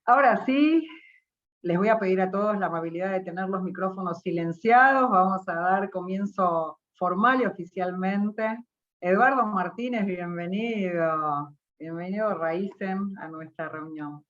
Ahora sí, les voy a pedir a todos la amabilidad de tener los micrófonos silenciados. Vamos a dar comienzo formal y oficialmente. Eduardo Martínez, bienvenido. Bienvenido, Raízen, a nuestra reunión.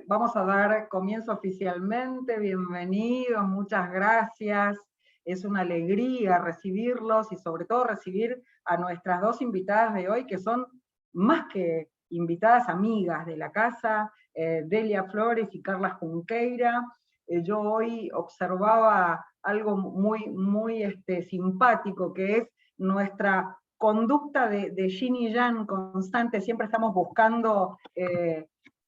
Vamos a dar comienzo oficialmente. Bienvenidos, muchas gracias. Es una alegría recibirlos y sobre todo recibir a nuestras dos invitadas de hoy, que son más que invitadas, amigas de la casa, Delia Flores y Carla Junqueira. Yo hoy observaba algo muy simpático, que es nuestra conducta de yin y yang constante. Siempre estamos buscando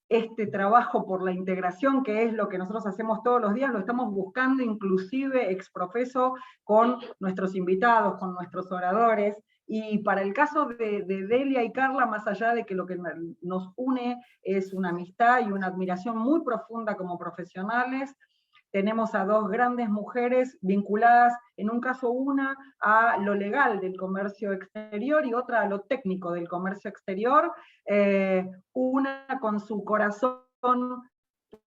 este trabajo por la integración, que es lo que nosotros hacemos todos los días, lo estamos buscando inclusive exprofeso con nuestros invitados, con nuestros oradores. Y para el caso de Delia y Carla, más allá de que lo que nos une es una amistad y una admiración muy profunda como profesionales, tenemos a dos grandes mujeres vinculadas, en un caso una a lo legal del comercio exterior y otra a lo técnico del comercio exterior, una con su corazón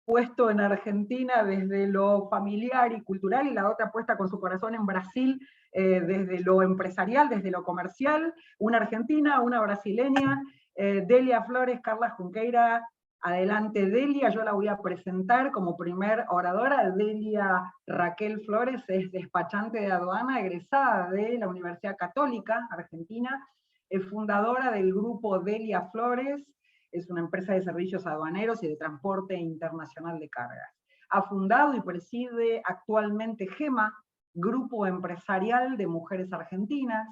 puesto en Argentina desde lo familiar y cultural, y la otra puesta con su corazón en Brasil desde lo empresarial, desde lo comercial, una argentina, una brasileña, Delia Flores, Carla Junqueira. Adelante, Delia, yo la voy a presentar como primer oradora. Delia Raquel Flores es despachante de aduana, egresada de la Universidad Católica Argentina, es fundadora del grupo Delia Flores, es una empresa de servicios aduaneros y de transporte internacional de cargas. Ha fundado y preside actualmente GEMA, Grupo Empresarial de Mujeres Argentinas,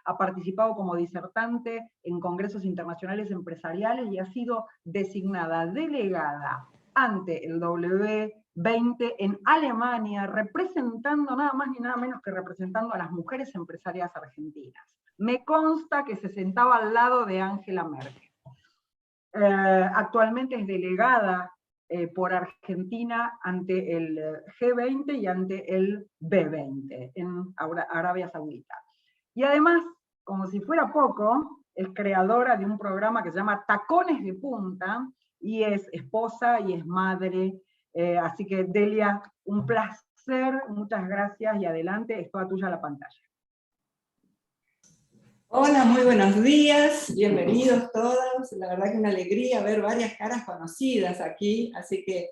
ha participado como disertante en congresos internacionales empresariales y ha sido designada delegada ante el W20 en Alemania, representando nada más ni nada menos que representando a las mujeres empresarias argentinas. Me consta que se sentaba al lado de Angela Merkel. Actualmente es delegada por Argentina ante el G20 y ante el B20 en Arabia Saudita. Y además, como si fuera poco, es creadora de un programa que se llama Tacones de Punta, y es esposa y es madre. Así que, Delia, un placer, muchas gracias y adelante, es toda tuya la pantalla. Hola, muy buenos días, bienvenidos todos. La verdad que una alegría ver varias caras conocidas aquí, así que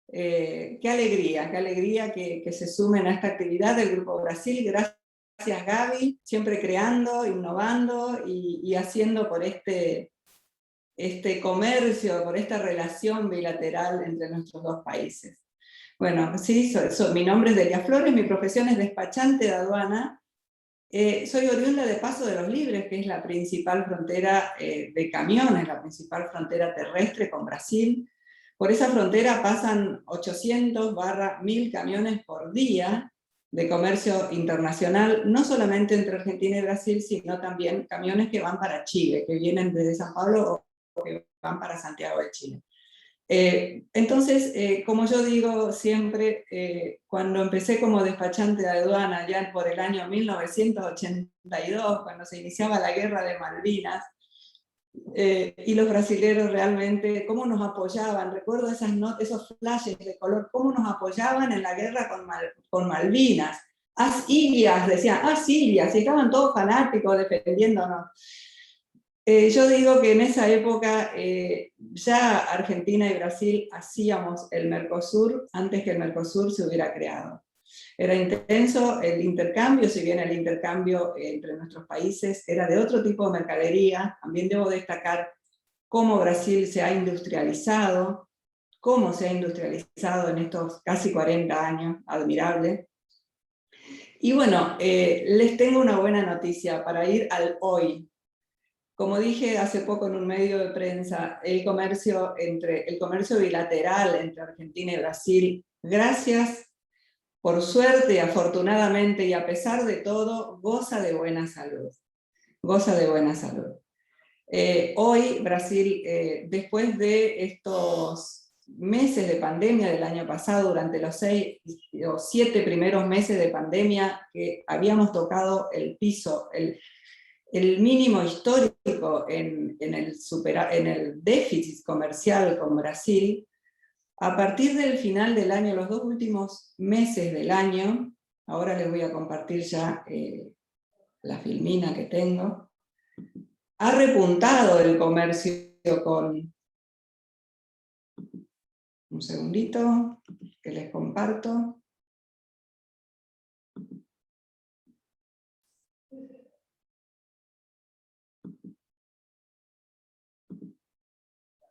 qué alegría que se sumen a esta actividad del Grupo Brasil. Gracias, Gaby, siempre creando, innovando y haciendo por este comercio, por esta relación bilateral entre nuestros dos países. Bueno, sí, mi nombre es Delia Flores, mi profesión es despachante de aduana. Soy oriunda de Paso de los Libres, que es la principal frontera de camiones, la principal frontera terrestre con Brasil. Por esa frontera pasan 800/1000 camiones por día de comercio internacional, no solamente entre Argentina y Brasil, sino también camiones que van para Chile, que vienen desde San Pablo o que van para Santiago de Chile. Entonces, como yo digo siempre, cuando empecé como despachante de aduana, ya por el año 1982, cuando se iniciaba la guerra de Malvinas, y los brasileros realmente, cómo nos apoyaban, recuerdo esos flashes de color, cómo nos apoyaban en la guerra con Malvinas. ¡As ilhas! Decían, ¡as ilhas! Y estaban todos fanáticos defendiéndonos. Yo digo que en esa época ya Argentina y Brasil hacíamos el Mercosur antes que el Mercosur se hubiera creado. Era intenso el intercambio, si bien el intercambio entre nuestros países era de otro tipo de mercadería. También debo destacar cómo Brasil se ha industrializado, cómo se ha industrializado en estos casi 40 años, admirable. Y bueno, les tengo una buena noticia para ir al hoy. Como dije hace poco en un medio de prensa, el comercio bilateral entre Argentina y Brasil, gracias, por suerte, afortunadamente y a pesar de todo, goza de buena salud. Goza de buena salud. Hoy Brasil, después de estos meses de pandemia del año pasado, durante los 6 o 7 primeros meses de pandemia, que habíamos tocado el piso, el mínimo histórico en el déficit comercial con Brasil. A partir del final del año, los 2 últimos meses del año, ahora les voy a compartir ya la filmina que tengo, ha repuntado el comercio con... Un segundito, que les comparto.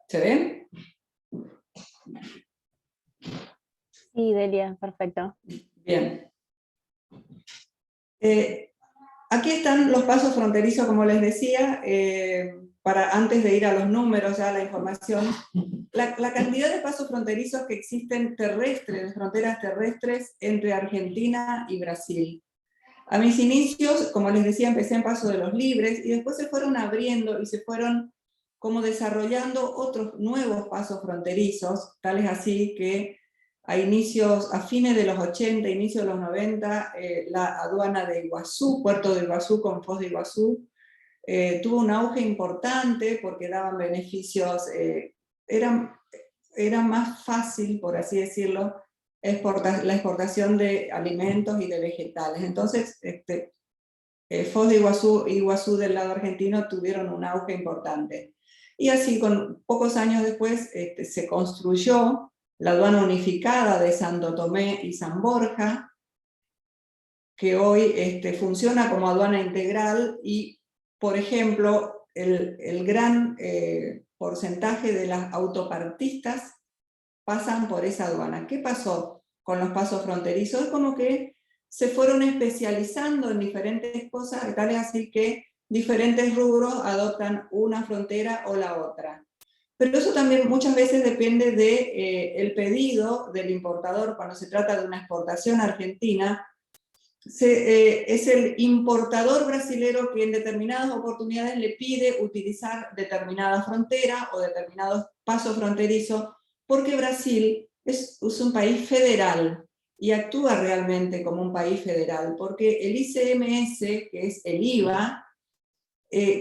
¿Se ven? Sí, Delia, perfecto. Bien. Aquí están los pasos fronterizos, como les decía, antes de ir a los números, ya la información. La cantidad de pasos fronterizos que existen terrestres, de fronteras terrestres, entre Argentina y Brasil. A mis inicios, como les decía, empecé en Paso de los Libres, y después se fueron abriendo y se fueron como desarrollando otros nuevos pasos fronterizos, tales así que a fines de los 80, inicios de los 90, la aduana de Iguazú, Puerto de Iguazú con Foz de Iguazú, tuvo un auge importante porque daban beneficios, era más fácil, por así decirlo, la exportación de alimentos y de vegetales. Entonces, Foz de Iguazú y Iguazú del lado argentino tuvieron un auge importante. Y así, pocos años después, se construyó la aduana unificada de Santo Tomé y San Borja, que hoy funciona como aduana integral y, por ejemplo, el gran porcentaje de las autopartistas pasan por esa aduana. ¿Qué pasó con los pasos fronterizos? Es como que se fueron especializando en diferentes cosas, tal es así que diferentes rubros adoptan una frontera o la otra. Pero eso también muchas veces depende del pedido del importador. Cuando se trata de una exportación argentina, es el importador brasilero que en determinadas oportunidades le pide utilizar determinada frontera o determinados pasos fronterizos, porque Brasil es un país federal y actúa realmente como un país federal, porque el ICMS, que es el IVA,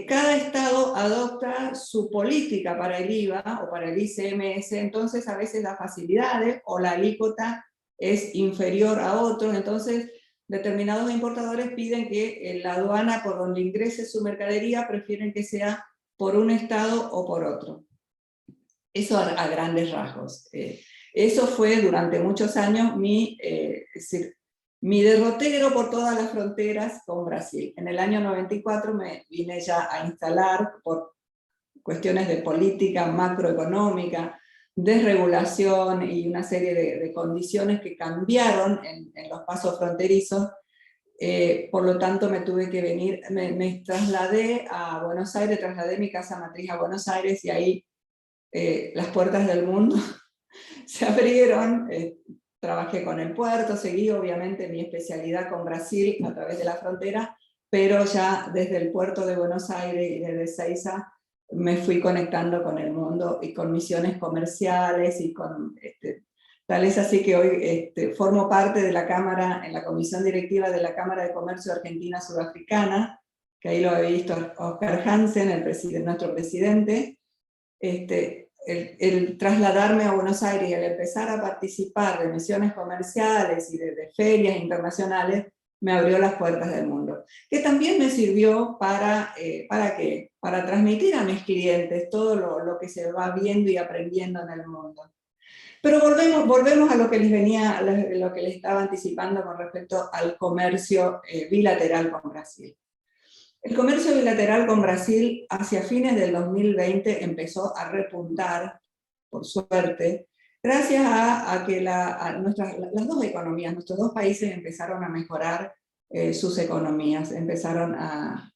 cada estado adopta su política para el IVA o para el ICMS, entonces a veces da facilidades o la alícuota es inferior a otros, entonces determinados importadores piden que la aduana por donde ingrese su mercadería prefieren que sea por un estado o por otro. Eso a grandes rasgos. Eso fue durante muchos años mi derrotero por todas las fronteras con Brasil. En el año 94 me vine ya a instalar por cuestiones de política macroeconómica, desregulación y una serie de condiciones que cambiaron en los pasos fronterizos. Por lo tanto me tuve que venir, me trasladé a Buenos Aires, trasladé mi casa matriz a Buenos Aires y ahí las puertas del mundo se abrieron. Trabajé con el puerto, seguí obviamente mi especialidad con Brasil a través de la frontera, pero ya desde el puerto de Buenos Aires y desde Ezeiza me fui conectando con el mundo y con misiones comerciales y con... tal es así que hoy formo parte de la Cámara, en la comisión directiva de la Cámara de Comercio Argentina-Sudafricana, que ahí lo he visto Oscar Hansen, nuestro presidente. El trasladarme a Buenos Aires y el empezar a participar de misiones comerciales y de ferias internacionales me abrió las puertas del mundo, que también me sirvió ¿para qué? Para transmitir a mis clientes todo lo que se va viendo y aprendiendo en el mundo. Pero volvemos a lo que lo que les estaba anticipando con respecto al comercio bilateral con Brasil. El comercio bilateral con Brasil hacia fines del 2020 empezó a repuntar, por suerte, gracias a que las dos economías, nuestros dos países empezaron a mejorar sus economías, empezaron a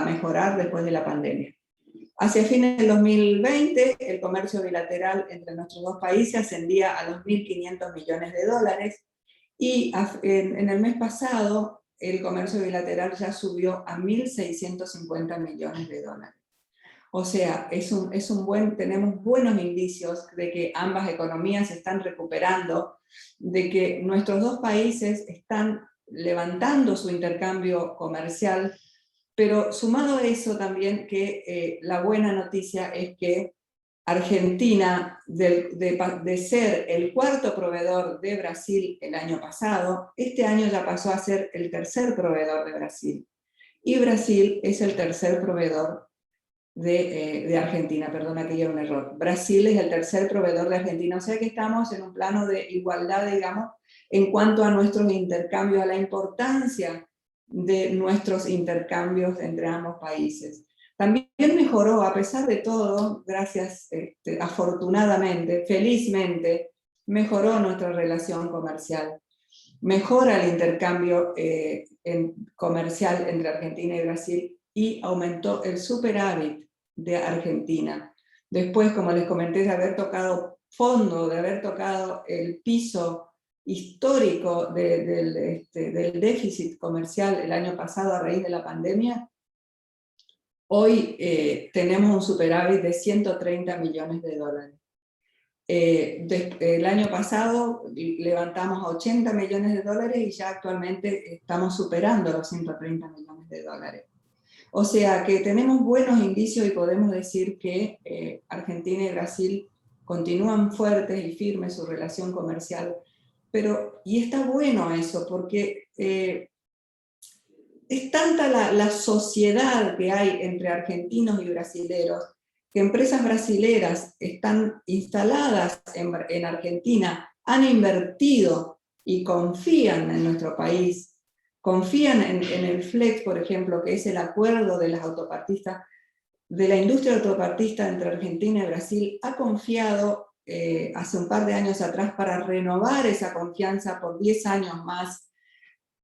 mejorar después de la pandemia. Hacia fines del 2020, el comercio bilateral entre nuestros dos países ascendía a los 1.500 millones de dólares, y en el mes pasado el comercio bilateral ya subió a 1.650 millones de dólares. O sea, tenemos buenos indicios de que ambas economías se están recuperando, de que nuestros dos países están levantando su intercambio comercial, Pero sumado a eso también, que la buena noticia es que Argentina, de ser el cuarto proveedor de Brasil el año pasado, este año ya pasó a ser el tercer proveedor de Brasil. Y Brasil es el tercer proveedor de Argentina, perdona que lleve un error. Brasil es el tercer proveedor de Argentina, o sea que estamos en un plano de igualdad, digamos, en cuanto a nuestros intercambios, a la importancia de nuestros intercambios entre ambos países. También mejoró, a pesar de todo, gracias, afortunadamente, felizmente, mejoró nuestra relación comercial. Mejora el intercambio comercial entre Argentina y Brasil y aumentó el superávit de Argentina. Después, como les comenté, de haber tocado fondo, de haber tocado el piso histórico del déficit comercial el año pasado a raíz de la pandemia, hoy tenemos un superávit de 130 millones de dólares. El año pasado levantamos a 80 millones de dólares y ya actualmente estamos superando los 130 millones de dólares. O sea que tenemos buenos indicios y podemos decir que Argentina y Brasil continúan fuertes y firmes su relación comercial. Y está bueno eso, porque es tanta la sociedad que hay entre argentinos y brasileros, que empresas brasileras están instaladas en Argentina, han invertido y confían en nuestro país, confían en el FLEX, por ejemplo, que es el acuerdo de las autopartistas, de la industria autopartista entre Argentina y Brasil, ha confiado hace un par de años atrás para renovar esa confianza por 10 años más.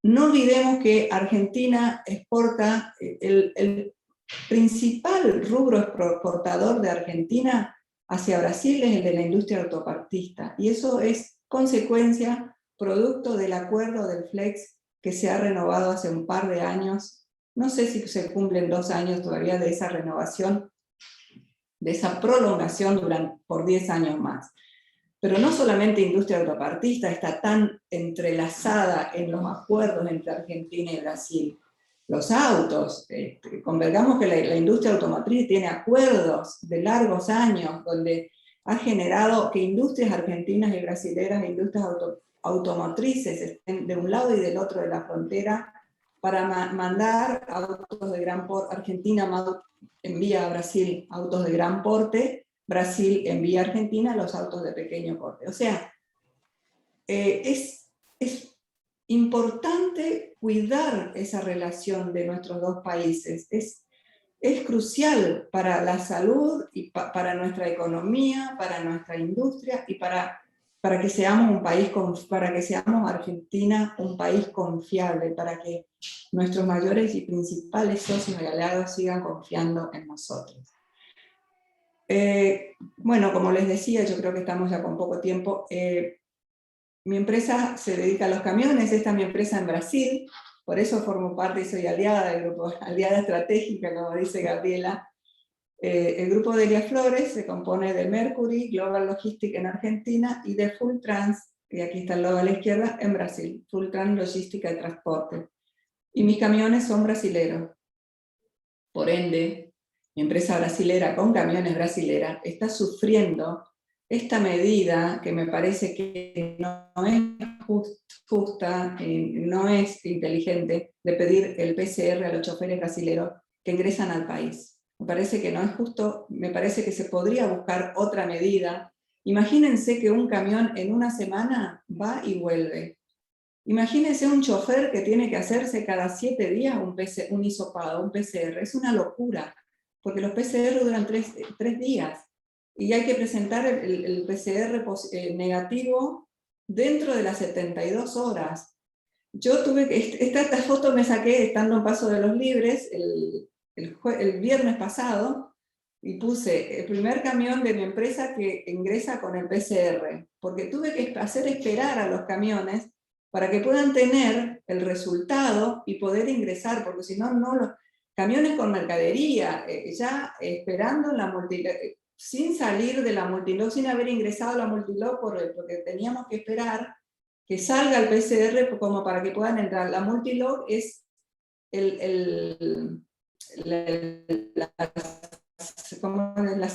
No olvidemos que Argentina exporta, el principal rubro exportador de Argentina hacia Brasil es el de la industria autopartista, y eso es consecuencia, producto del acuerdo del FLEX que se ha renovado hace un par de años. No sé si se cumplen 2 años todavía de esa renovación, de esa prolongación por 10 años más. Pero no solamente industria autopartista está tan entrelazada en los acuerdos entre Argentina y Brasil. Los autos, convergamos que la industria automotriz tiene acuerdos de largos años donde ha generado que industrias argentinas y brasileras e industrias automotrices estén de un lado y del otro de la frontera para mandar autos de gran porte. Argentina envía a Brasil autos de gran porte, Brasil envía a Argentina los autos de pequeño porte. O sea, es importante cuidar esa relación de nuestros dos países. Es crucial para la salud y para nuestra economía, para nuestra industria y para que seamos un país, para que seamos Argentina un país confiable, para que nuestros mayores y principales socios y aliados sigan confiando en nosotros. Bueno, como les decía, yo creo que estamos ya con poco tiempo. Mi empresa se dedica a los camiones, esta es mi empresa en Brasil, por eso formo parte y soy aliada del grupo, aliada estratégica, como dice Gabriela. El grupo Delia Flores se compone de Mercury, Global Logistics en Argentina, y de Full Trans, y aquí está el logo a la izquierda, en Brasil, Full Trans Logística y Transporte. Y mis camiones son brasileros. Por ende, mi empresa brasilera con camiones brasilera está sufriendo esta medida que me parece que no es justa, no es inteligente, de pedir el PCR a los choferes brasileros que ingresan al país. Me parece que no es justo, me parece que se podría buscar otra medida. Imagínense que un camión en una semana va y vuelve. Imagínense un chofer que tiene que hacerse cada 7 días un hisopado, un PCR. Es una locura, porque los PCR duran 3 días y hay que presentar el PCR negativo dentro de las 72 horas. Yo tuve que, esta foto me saqué estando en Paso de los Libres el viernes pasado, y puse el primer camión de mi empresa que ingresa con el PCR, porque tuve que hacer esperar a los camiones para que puedan tener el resultado y poder ingresar, porque si no, los camiones con mercadería, ya esperando sin salir de la multilog, sin haber ingresado a la multilog, porque teníamos que esperar que salga el PCR como para que puedan entrar. La multilog es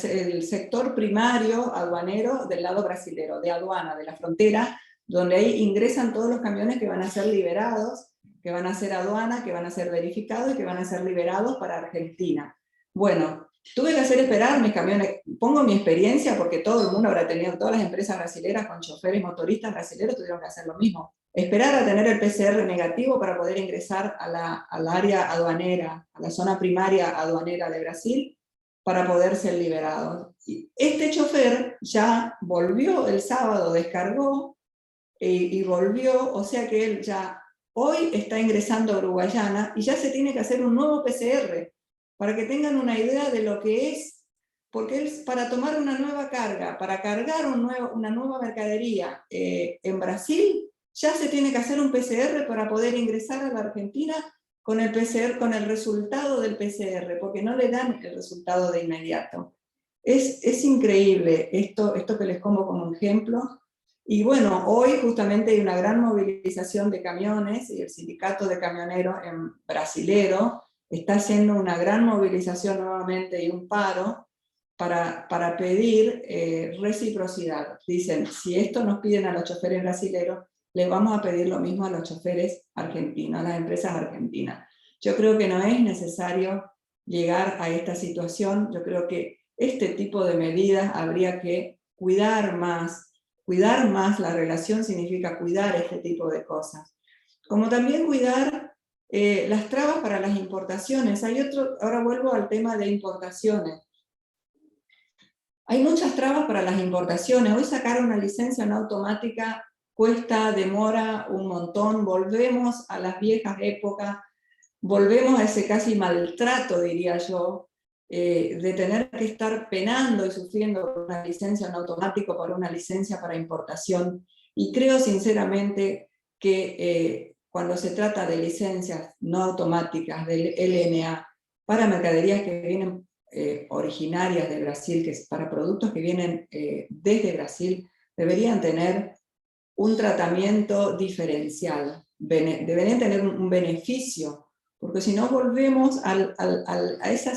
el sector primario aduanero del lado brasilero, de aduana, de la frontera, donde ahí ingresan todos los camiones que van a ser liberados, que van a ser aduana, que van a ser verificados y que van a ser liberados para Argentina. Bueno, tuve que hacer esperar mis camiones, pongo mi experiencia porque todo el mundo habrá tenido, todas las empresas brasileras con choferes motoristas brasileños tuvieron que hacer lo mismo. Esperar a tener el PCR negativo para poder ingresar al área aduanera, a la zona primaria aduanera de Brasil, para poder ser liberados. Este chofer ya volvió el sábado, descargó y volvió, o sea que él ya hoy está ingresando a Uruguayana y ya se tiene que hacer un nuevo PCR, para que tengan una idea de lo que es, porque él, para tomar una nueva carga, para cargar una nueva mercadería en Brasil, ya se tiene que hacer un PCR para poder ingresar a la Argentina con el PCR, con el resultado del PCR, porque no le dan el resultado de inmediato. Es increíble esto que les pongo como ejemplo. Y bueno, hoy justamente hay una gran movilización de camiones y el sindicato de camioneros en brasilero está haciendo una gran movilización nuevamente y un paro para pedir reciprocidad. Dicen, si esto nos piden a los choferes brasileros, les vamos a pedir lo mismo a los choferes argentinos, a las empresas argentinas. Yo creo que no es necesario llegar a esta situación. Yo creo que este tipo de medidas habría que cuidar más. Cuidar más la relación significa cuidar este tipo de cosas. Como también cuidar las trabas para las importaciones. Ahora vuelvo al tema de importaciones. Hay muchas trabas para las importaciones. Hoy sacar una licencia no automática cuesta, demora un montón. Volvemos a las viejas épocas, volvemos a ese casi maltrato, diría yo, de tener que estar penando y sufriendo una licencia en automático por una licencia para importación. Y creo sinceramente que cuando se trata de licencias no automáticas del LNA para mercaderías que vienen originarias de Brasil, que es para productos que vienen desde Brasil, deberían tener un tratamiento diferencial, deberían tener un beneficio, porque si no volvemos a esa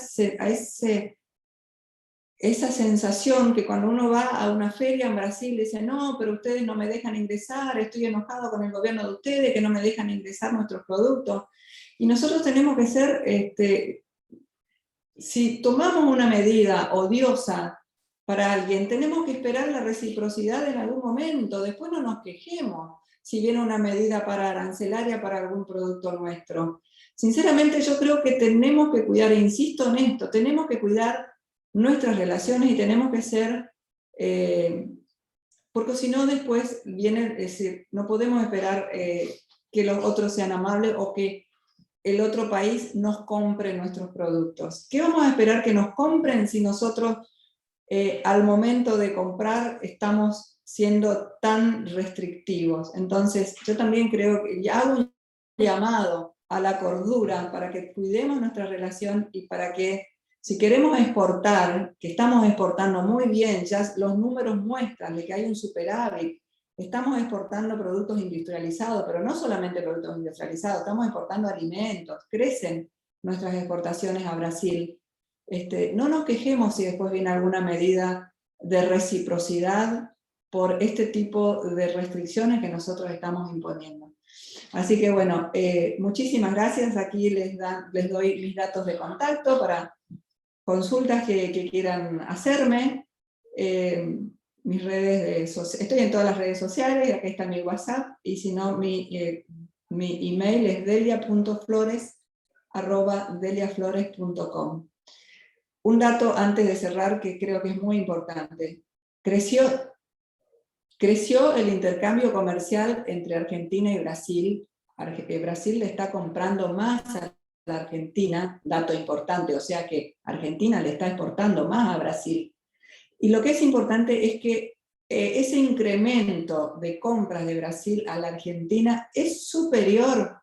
sensación que cuando uno va a una feria en Brasil dice, no, pero ustedes no me dejan ingresar, estoy enojado con el gobierno de ustedes, que no me dejan ingresar nuestros productos. Y nosotros tenemos que ser, si tomamos una medida odiosa para alguien, tenemos que esperar la reciprocidad en algún momento, después no nos quejemos si viene una medida arancelaria para algún producto nuestro. Sinceramente yo creo que tenemos que cuidar, e insisto en esto, tenemos que cuidar nuestras relaciones y tenemos que ser, porque si no después viene, es decir, no podemos esperar que los otros sean amables o que el otro país nos compre nuestros productos. ¿Qué vamos a esperar que nos compren si nosotros al momento de comprar estamos siendo tan restrictivos? Entonces yo también creo que hago un llamado a la cordura para que cuidemos nuestra relación y para que si queremos exportar, que estamos exportando muy bien, ya los números muestran de que hay un superávit, estamos exportando productos industrializados, pero no solamente productos industrializados, estamos exportando alimentos, crecen nuestras exportaciones a Brasil. No nos quejemos si después viene alguna medida de reciprocidad por este tipo de restricciones que nosotros estamos imponiendo. Así que bueno, muchísimas gracias. Aquí les doy mis datos de contacto para consultas que quieran hacerme. Mis redes estoy en todas las redes sociales, aquí está mi WhatsApp, y si no, mi email es delia.flores@deliaflores.com. Un dato antes de cerrar que creo que es muy importante. Creció el intercambio comercial entre Argentina y Brasil. Brasil le está comprando más a la Argentina, dato importante, o sea que Argentina le está exportando más a Brasil. Y lo que es importante es que ese incremento de compras de Brasil a la Argentina es superior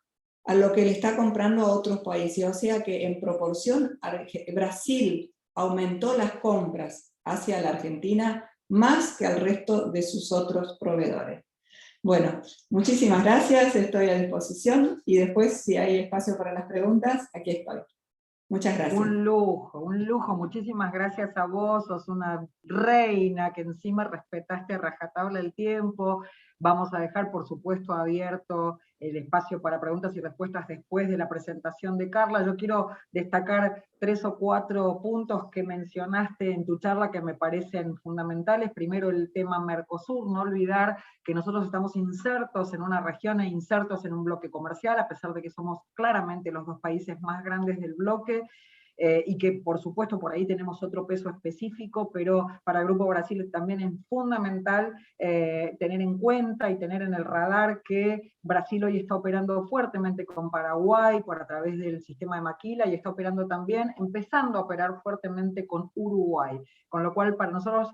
a lo que le está comprando a otros países, o sea que en proporción Brasil aumentó las compras hacia la Argentina más que al resto de sus otros proveedores. Bueno, muchísimas gracias, estoy a disposición y después si hay espacio para las preguntas, aquí estoy. Muchas gracias. Un lujo. Muchísimas gracias a vos, sos una reina que encima respetaste a rajatabla el tiempo. Vamos a dejar, por supuesto, abierto el espacio para preguntas y respuestas después de la presentación de Carla. Yo quiero destacar 3 o 4 puntos que mencionaste en tu charla que me parecen fundamentales. Primero, el tema Mercosur, no olvidar que nosotros estamos insertos en una región e insertos en un bloque comercial, a pesar de que somos claramente los 2 países más grandes del bloque, y que por supuesto por ahí tenemos otro peso específico, pero para el Grupo Brasil también es fundamental tener en cuenta y tener en el radar que Brasil hoy está operando fuertemente con Paraguay a través del sistema de Maquila, y está operando también, empezando a operar fuertemente con Uruguay, con lo cual para nosotros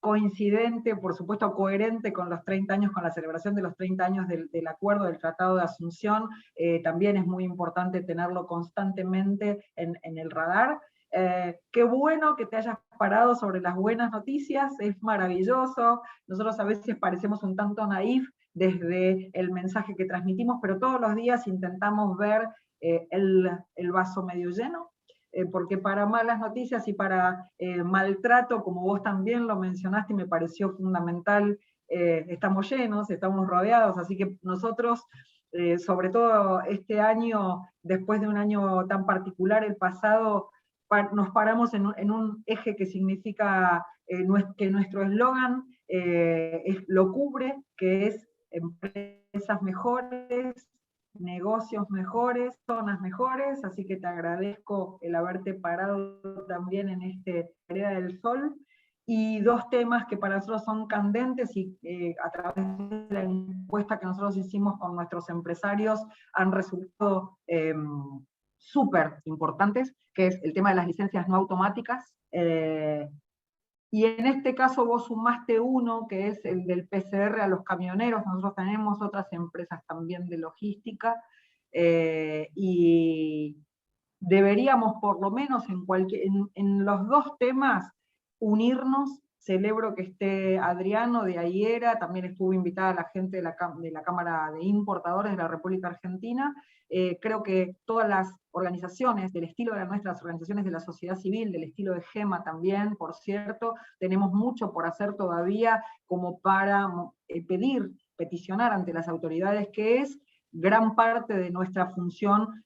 coincidente, por supuesto coherente con los 30 años, con la celebración de los 30 años del acuerdo del Tratado de Asunción, también es muy importante tenerlo constantemente en el radar. Qué bueno que te hayas parado sobre las buenas noticias, es maravilloso. Nosotros a veces parecemos un tanto naif desde el mensaje que transmitimos, pero todos los días intentamos ver el vaso medio lleno, porque para malas noticias y para maltrato, como vos también lo mencionaste y me pareció fundamental, estamos llenos, estamos rodeados, así que nosotros, sobre todo este año, después de un año tan particular, el pasado, nos paramos en un eje que significa que nuestro eslogan lo cubre, que es empresas mejores, negocios mejores, zonas mejores, así que te agradezco el haberte parado también en este Vereda del Sol. Y 2 temas que para nosotros son candentes y a través de la encuesta que nosotros hicimos con nuestros empresarios han resultado súper importantes, que es el tema de las licencias no automáticas, y en este caso vos sumaste uno, que es el del PCR a los camioneros. Nosotros tenemos otras empresas también de logística, y deberíamos por lo menos en los 2 temas unirnos. Celebro que esté Adriano de Aiera, también estuvo invitada la gente de la Cámara de Importadores de la República Argentina. Creo que todas las organizaciones del estilo de nuestras organizaciones de la sociedad civil, del estilo de GEMA también, por cierto, tenemos mucho por hacer todavía como para peticionar ante las autoridades, que es gran parte de nuestra función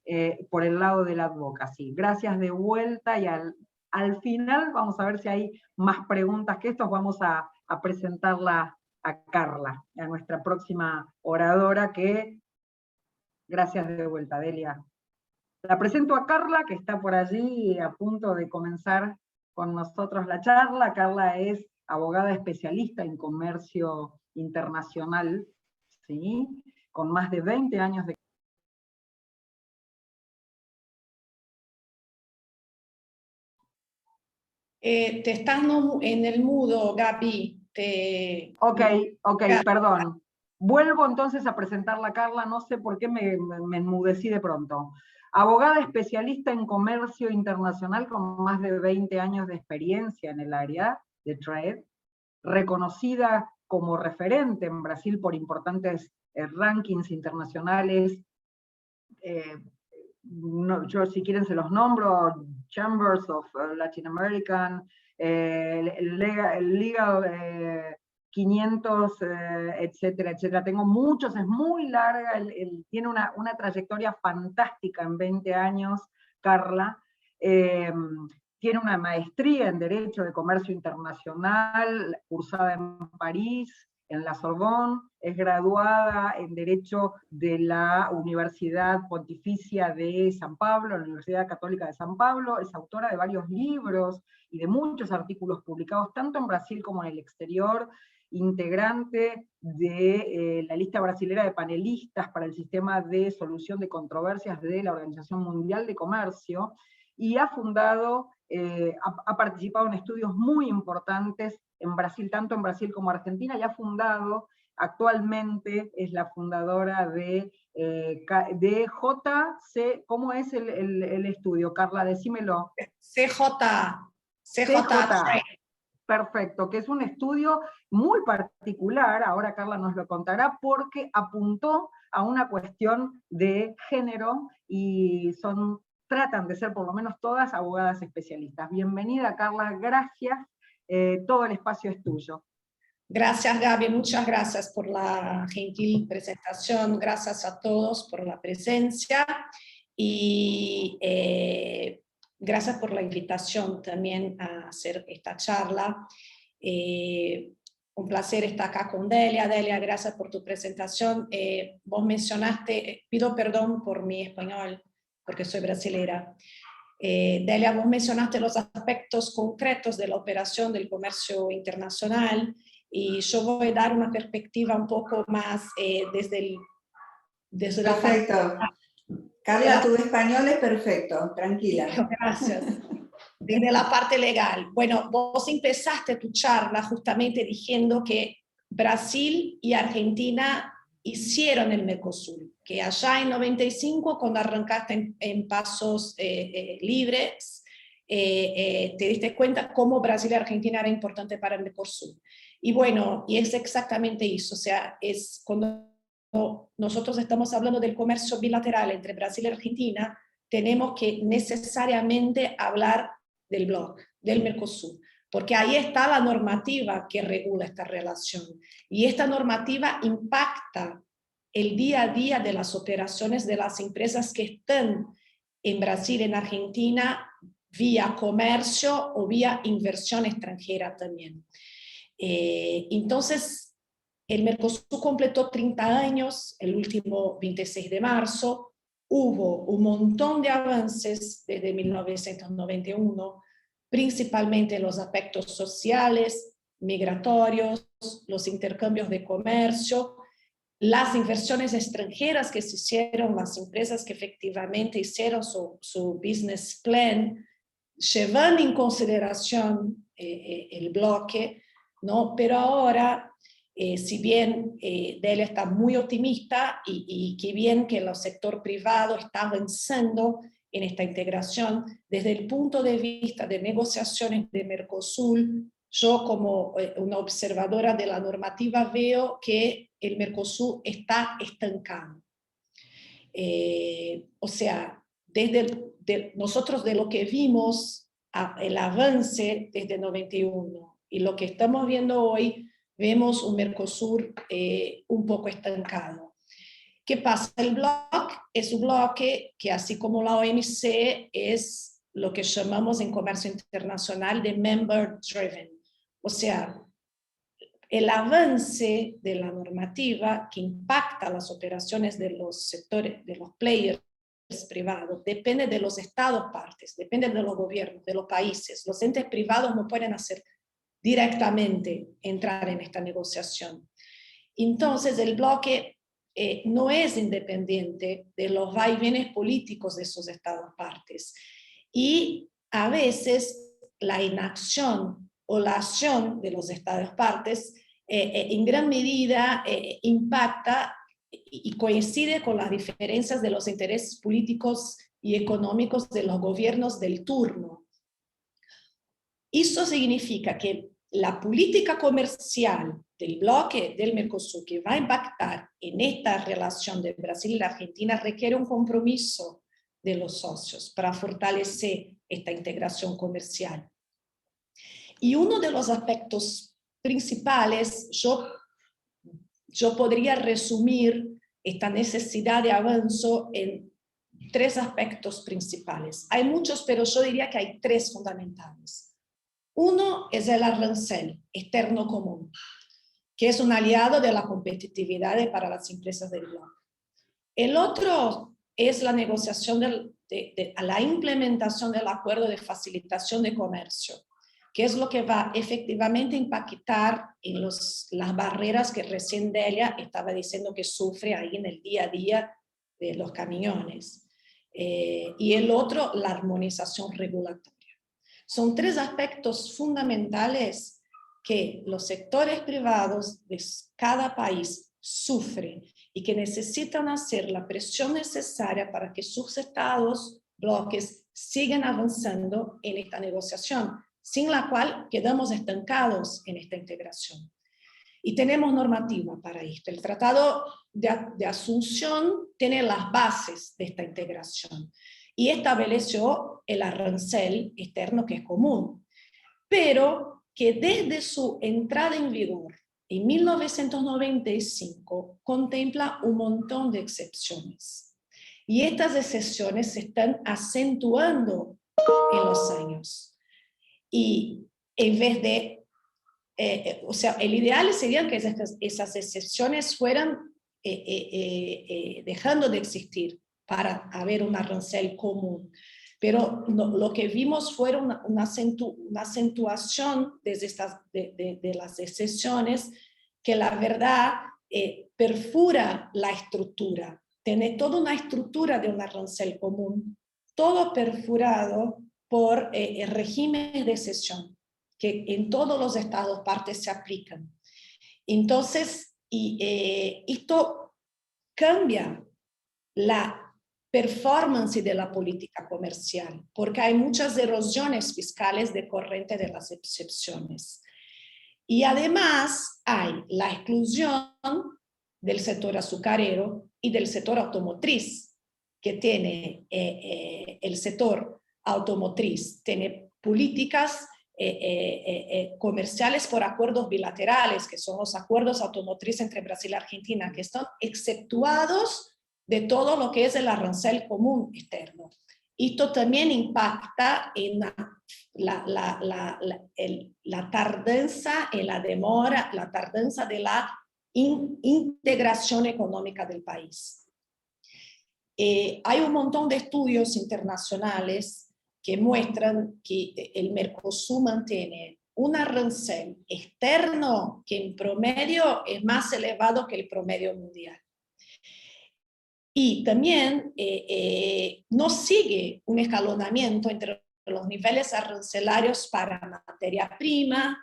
por el lado de la advocacy. Gracias de vuelta, y al final vamos a ver si hay más preguntas que estos. Vamos a presentarla a Carla, a nuestra próxima oradora, que gracias de vuelta, Delia. La presento a Carla, que está por allí a punto de comenzar con nosotros la charla. Carla es abogada especialista en comercio internacional, ¿sí?, con más de 20 años de... Te estás en el mudo, Gaby. Ok, perdón. Vuelvo entonces a presentarla a Carla, no sé por qué me enmudecí de pronto. Abogada especialista en comercio internacional con más de 20 años de experiencia en el área de trade, reconocida como referente en Brasil por importantes rankings internacionales. Yo si quieren se los nombro: Chambers of Latin American, el Legal 500, etcétera, etcétera. Tengo muchos, es muy larga, tiene una trayectoria fantástica en 20 años, Carla. Tiene una maestría en Derecho de Comercio Internacional, cursada en París, en la Sorbonne. Es graduada en Derecho de la Universidad Pontificia de San Pablo, la Universidad Católica de San Pablo. Es autora de varios libros y de muchos artículos publicados, tanto en Brasil como en el exterior, integrante de la lista brasilera de panelistas para el sistema de solución de controversias de la Organización Mundial de Comercio, y ha fundado, ha participado en estudios muy importantes en Brasil, tanto en Brasil como Argentina, y ha fundado, actualmente es la fundadora de JC, ¿cómo es el estudio, Carla? Decímelo. CJ. Perfecto, que es un estudio muy particular, ahora Carla nos lo contará, porque apuntó a una cuestión de género, y son tratan de ser por lo menos todas abogadas especialistas. Bienvenida, Carla, gracias. Todo el espacio es tuyo. Gracias, Gaby, muchas gracias por la gentil presentación, gracias a todos por la presencia y gracias por la invitación también a hacer esta charla. Un placer estar acá con Delia. Delia, gracias por tu presentación. Vos mencionaste, pido perdón por mi español, porque soy brasilera. Delia, vos mencionaste los aspectos concretos de la operación del comercio internacional, y yo voy a dar una perspectiva un poco más desde la parte... Perfecto. Carla, tu español es perfecto, tranquila. Gracias. Desde la parte legal. Bueno, vos empezaste tu charla justamente diciendo que Brasil y Argentina hicieron el Mercosur, que allá en 95, cuando arrancaste en pasos libres, te diste cuenta cómo Brasil y Argentina era importante para el Mercosur. Y bueno, y es exactamente eso, o sea, es cuando nosotros estamos hablando del comercio bilateral entre Brasil y Argentina, tenemos que necesariamente hablar del bloc, del Mercosur, porque ahí está la normativa que regula esta relación, y esta normativa impacta el día a día de las operaciones de las empresas que están en Brasil, en Argentina, vía comercio o vía inversión extranjera también. Entonces, el Mercosur completó 30 años, el último 26 de marzo, hubo un montón de avances desde 1991, principalmente en los aspectos sociales, migratorios, los intercambios de comercio, las inversiones extranjeras que se hicieron, las empresas que efectivamente hicieron su business plan, llevando en consideración el bloque, ¿no? Pero ahora, si bien Delia está muy optimista y que bien que el sector privado está avanzando en esta integración, desde el punto de vista de negociaciones de Mercosur, yo como una observadora de la normativa veo que el Mercosur está estancado. O sea, nosotros de lo que vimos, el avance desde 91 y lo que estamos viendo hoy, vemos un Mercosur un poco estancado. ¿Qué pasa? El bloc es un bloque que, así como la OMC, es lo que llamamos en comercio internacional de member driven. O sea, el avance de la normativa que impacta las operaciones de los sectores, de los players privados, depende de los estados partes, depende de los gobiernos, de los países. Los entes privados no pueden hacer directamente entrar en esta negociación. Entonces, el bloque no es independiente de los vaivenes políticos de esos estados partes. Y a veces la inacción o la acción de los estados partes en gran medida impacta y coincide con las diferencias de los intereses políticos y económicos de los gobiernos del turno. Eso significa que la política comercial del bloque del Mercosur que va a impactar en esta relación de Brasil y la Argentina requiere un compromiso de los socios para fortalecer esta integración comercial. Y uno de los aspectos principales, yo podría resumir esta necesidad de avance en 3 aspectos principales. Hay muchos, pero yo diría que hay 3 fundamentales. Uno es el arancel externo común, que es un aliado de la competitividad para las empresas del bloque. El otro es la negociación la implementación del acuerdo de facilitación de comercio, que es lo que va efectivamente a impactar en las barreras que recién Delia estaba diciendo que sufre ahí en el día a día de los camiones. Y el otro, la armonización regulatoria. Son 3 aspectos fundamentales que los sectores privados de cada país sufren y que necesitan hacer la presión necesaria para que sus estados, bloques, sigan avanzando en esta negociación, sin la cual quedamos estancados en esta integración. Y tenemos normativa para esto. El Tratado de Asunción tiene las bases de esta integración. y estableció el arancel externo que es común, pero que desde su entrada en vigor en 1995 contempla un montón de excepciones. Y estas excepciones se están acentuando en los años. Y en vez de, o sea, el ideal sería que esas excepciones fueran dejando de existir para haber un arancel común. Pero lo que vimos fue una acentuación de las excepciones que la verdad perfura la estructura. Tiene toda una estructura de un arancel común, todo perfurado por regímenes de excepción que en todos los estados partes se aplican. Entonces, esto cambia la performance de la política comercial, porque hay muchas erosiones fiscales decorrentes de las excepciones. Y además hay la exclusión del sector azucarero y del sector automotriz, que tiene el sector automotriz, tiene políticas comerciales por acuerdos bilaterales, que son los acuerdos automotrices entre Brasil y Argentina, que están exceptuados de todo lo que es el arancel común externo. Esto también impacta en la tardanza, en la demora, la tardanza de la integración económica del país. Hay un montón de estudios internacionales que muestran que el Mercosur mantiene un arancel externo que en promedio es más elevado que el promedio mundial. Y también no sigue un escalonamiento entre los niveles arancelarios para materia prima,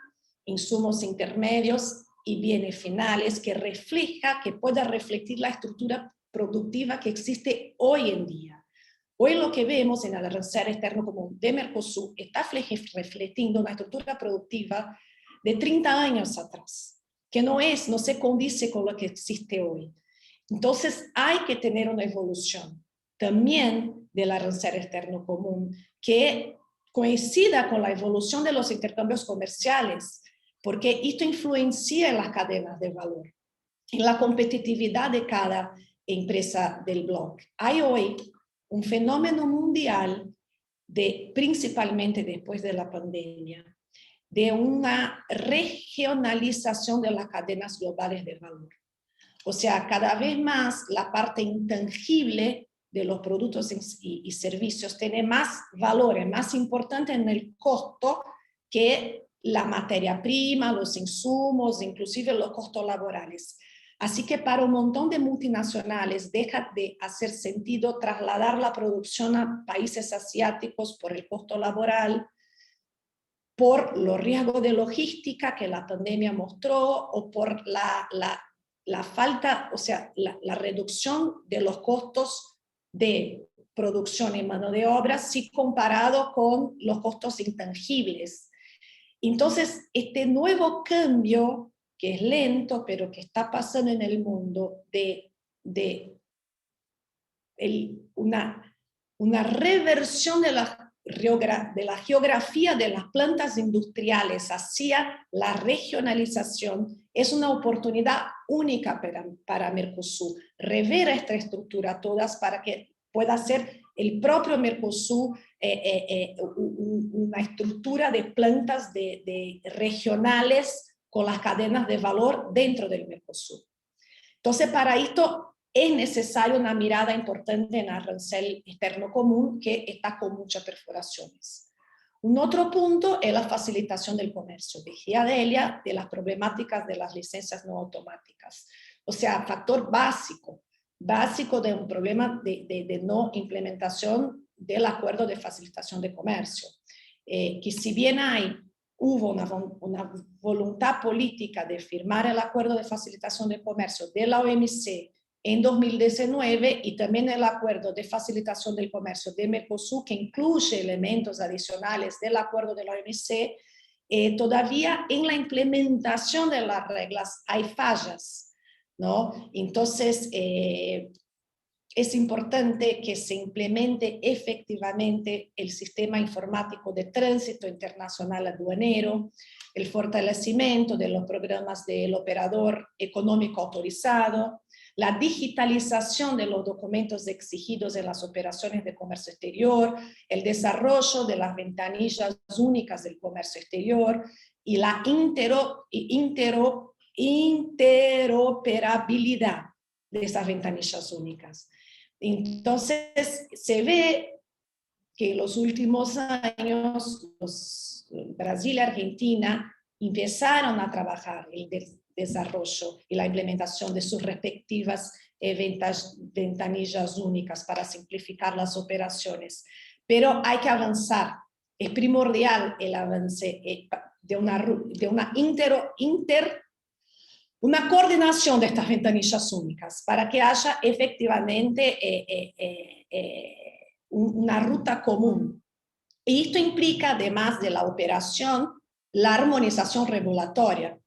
insumos intermedios y bienes finales que pueda reflejar la estructura productiva que existe hoy en día. Hoy lo que vemos en el arancel externo común de Mercosur está reflejando una estructura productiva de 30 años atrás, que no se condice con lo que existe hoy. Entonces hay que tener una evolución también del arancel externo común que coincida con la evolución de los intercambios comerciales, porque esto influencia en las cadenas de valor, en la competitividad de cada empresa del bloque. Hay hoy un fenómeno mundial, principalmente después de la pandemia, de una regionalización de las cadenas globales de valor. O sea, cada vez más la parte intangible de los productos y servicios tiene más valor, es más importante en el costo que la materia prima, los insumos, inclusive los costos laborales. Así que para un montón de multinacionales deja de hacer sentido trasladar la producción a países asiáticos por el costo laboral, por los riesgos de logística que la pandemia mostró o por la falta, o sea, la reducción de los costos de producción y mano de obra, si comparado con los costos intangibles. Entonces, este nuevo cambio, que es lento, pero que está pasando en el mundo, una reversión de la geografía de las plantas industriales hacia la regionalización, es una oportunidad única para Mercosur, rever esta estructura todas para que pueda ser el propio Mercosur una estructura de plantas regionales con las cadenas de valor dentro del Mercosur. Entonces, para esto es necesaria una mirada importante en el arancel externo común que está con muchas perforaciones. Un otro punto es la facilitación del comercio. Decía Delia de las problemáticas de las licencias no automáticas. O sea, factor básico de un problema de no implementación del acuerdo de facilitación de comercio. Que si bien hubo una voluntad política de firmar el acuerdo de facilitación de comercio de la OMC en 2019 y también el acuerdo de facilitación del comercio de Mercosur, que incluye elementos adicionales del acuerdo de la OMC, todavía en la implementación de las reglas hay fallas, ¿no? Entonces, es importante que se implemente efectivamente el sistema informático de tránsito internacional aduanero, el fortalecimiento de los programas del operador económico autorizado, la digitalización de los documentos exigidos en las operaciones de comercio exterior, el desarrollo de las ventanillas únicas del comercio exterior y la interoperabilidad de esas ventanillas únicas. Entonces, se ve que en los últimos años Brasil y Argentina empezaron a trabajar el desarrollo y la implementación de sus respectivas ventanillas únicas para simplificar las operaciones. Pero hay que avanzar. Es primordial el avance de una coordinación de estas ventanillas únicas para que haya efectivamente una ruta común. Y esto implica, además de la operación, la armonización regulatoria,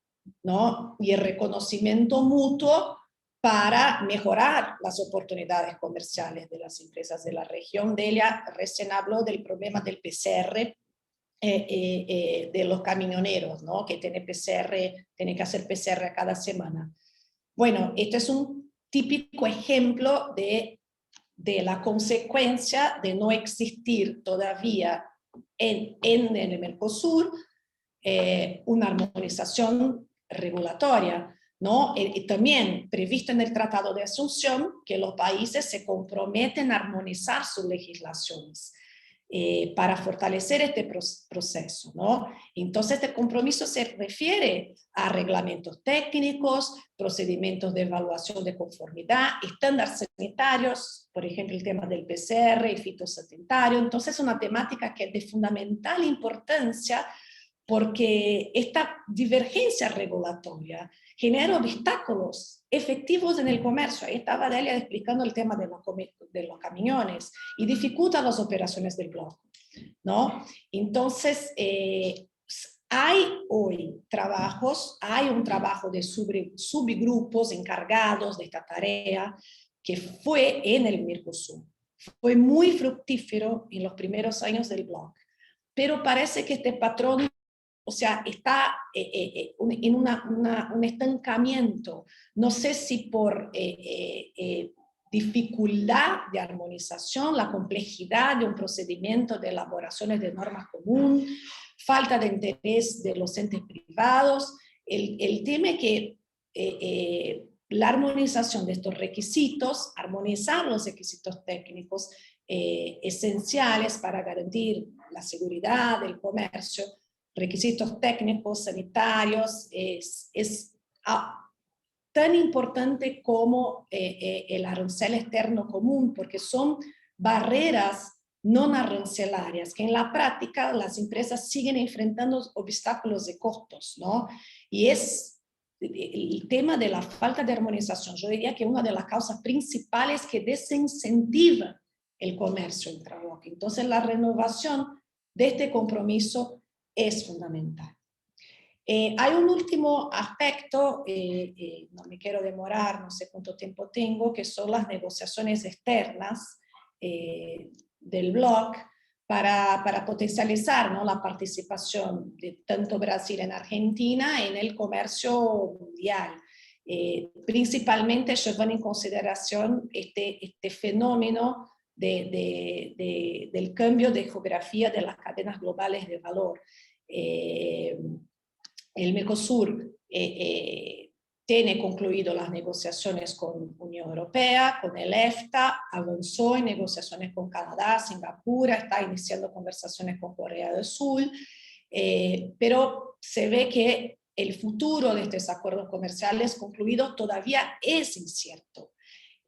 ¿no? Y el reconocimiento mutuo para mejorar las oportunidades comerciales de las empresas de la región. Delia recién habló del problema del PCR, de los camioneros, ¿no? Que tiene que hacer PCR cada semana. Bueno, este es un típico ejemplo de la consecuencia de no existir todavía en el Mercosur una armonización regulatoria, ¿no? Y también previsto en el Tratado de Asunción que los países se comprometen a armonizar sus legislaciones para fortalecer este proceso, ¿no? Entonces, este compromiso se refiere a reglamentos técnicos, procedimientos de evaluación de conformidad, estándares sanitarios, por ejemplo, el tema del PCR y fitosanitario. Entonces, es una temática que es de fundamental importancia porque esta divergencia regulatoria genera obstáculos efectivos en el comercio. Ahí estaba Delia explicando el tema de los camiones y dificulta las operaciones del bloque, ¿no? Entonces, hay hoy hay un trabajo de subgrupos encargados de esta tarea que fue en el Mercosur. Fue muy fructífero en los primeros años del bloque, pero parece que este patrón, o sea, está en un estancamiento. No sé si por dificultad de armonización, la complejidad de un procedimiento de elaboraciones de normas comunes, falta de interés de los entes privados. El tema es que la armonización de estos requisitos, armonizar los requisitos técnicos esenciales para garantir la seguridad del comercio, requisitos técnicos, sanitarios, es tan importante como el arancel externo común, porque son barreras no arancelarias, que en la práctica las empresas siguen enfrentando obstáculos de costos, ¿no? Y es el tema de la falta de armonización, yo diría que una de las causas principales que desincentiva el comercio intrabloque. Entonces la renovación de este compromiso es fundamental. Hay un último aspecto, no me quiero demorar, no sé cuánto tiempo tengo, que son las negociaciones externas del bloque para potencializar, ¿no?, la participación de tanto Brasil en Argentina en el comercio mundial. Principalmente llevan en consideración este fenómeno del cambio de geografía de las cadenas globales de valor. El Mercosur tiene concluido las negociaciones con Unión Europea, con el EFTA, avanzó en negociaciones con Canadá, Singapur, está iniciando conversaciones con Corea del Sur, pero se ve que el futuro de estos acuerdos comerciales concluidos todavía es incierto.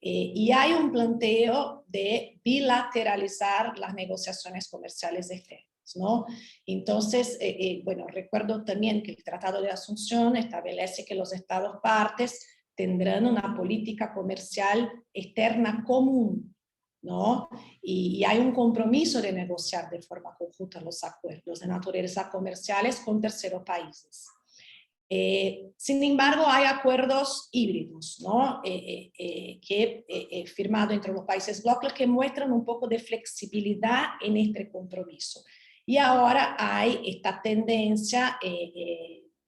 Y hay un planteo de bilateralizar las negociaciones comerciales externas, ¿no? Entonces, bueno, recuerdo también que el Tratado de Asunción establece que los Estados partes tendrán una política comercial externa común, ¿no? Y hay un compromiso de negociar de forma conjunta los acuerdos de naturaleza comerciales con terceros países. Sin embargo, hay acuerdos híbridos, ¿no? que firmado entre los países bloques que muestran un poco de flexibilidad en este compromiso. Y ahora hay esta tendencia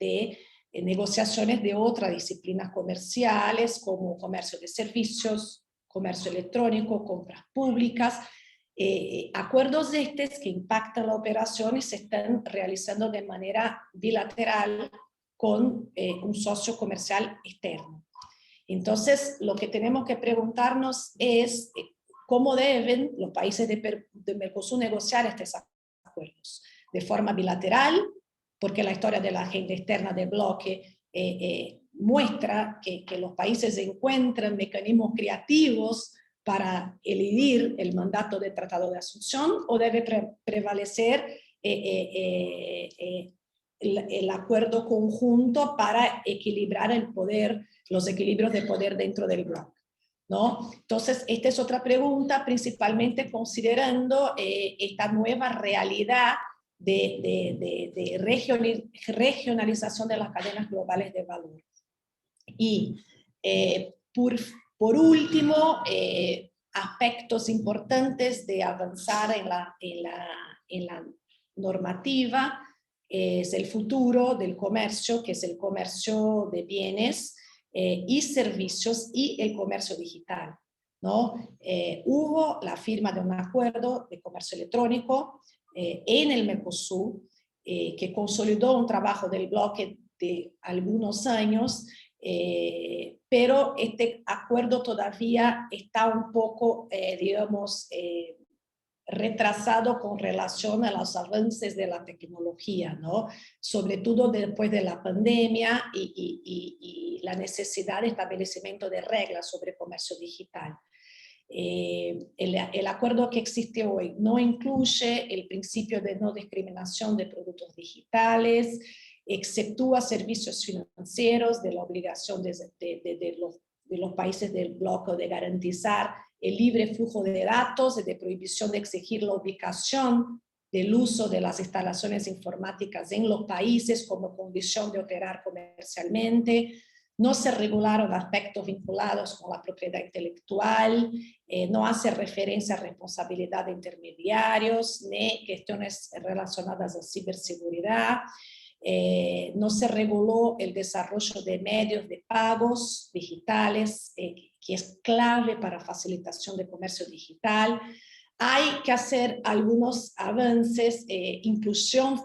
de negociaciones de otras disciplinas comerciales, como comercio de servicios, comercio electrónico, compras públicas, acuerdos estos que impactan la operación y se están realizando de manera bilateral con un socio comercial externo. Entonces, lo que tenemos que preguntarnos es cómo deben los países de Mercosur negociar estos acuerdos. De forma bilateral, porque la historia de la agenda externa del bloque muestra que los países encuentran mecanismos creativos para eludir el mandato del Tratado de Asunción, o debe prevalecer el acuerdo conjunto para equilibrar el poder, los equilibrios de poder dentro del bloque, ¿no? Entonces, esta es otra pregunta, principalmente considerando esta nueva realidad de regionalización de las cadenas globales de valor. Y por último, aspectos importantes de avanzar en la normativa es el futuro del comercio, que es el comercio de bienes y servicios y el comercio digital, ¿no? Hubo la firma de un acuerdo de comercio electrónico en el Mercosur, que consolidó un trabajo del bloque de algunos años, pero este acuerdo todavía está un poco, digamos, retrasado con relación a los avances de la tecnología, ¿no? Sobre todo después de la pandemia y la necesidad de establecimiento de reglas sobre comercio digital. El acuerdo que existe hoy no incluye el principio de no discriminación de productos digitales, exceptúa servicios financieros de la obligación de los países del bloque de garantizar el libre flujo de datos y de prohibición de exigir la ubicación del uso de las instalaciones informáticas en los países como condición de operar comercialmente. No se regularon aspectos vinculados con la propiedad intelectual, no hace referencia a responsabilidad de intermediarios, ni cuestiones relacionadas a ciberseguridad. No se reguló el desarrollo de medios de pagos digitales, que es clave para facilitación de comercio digital. Hay que hacer algunos avances, inclusión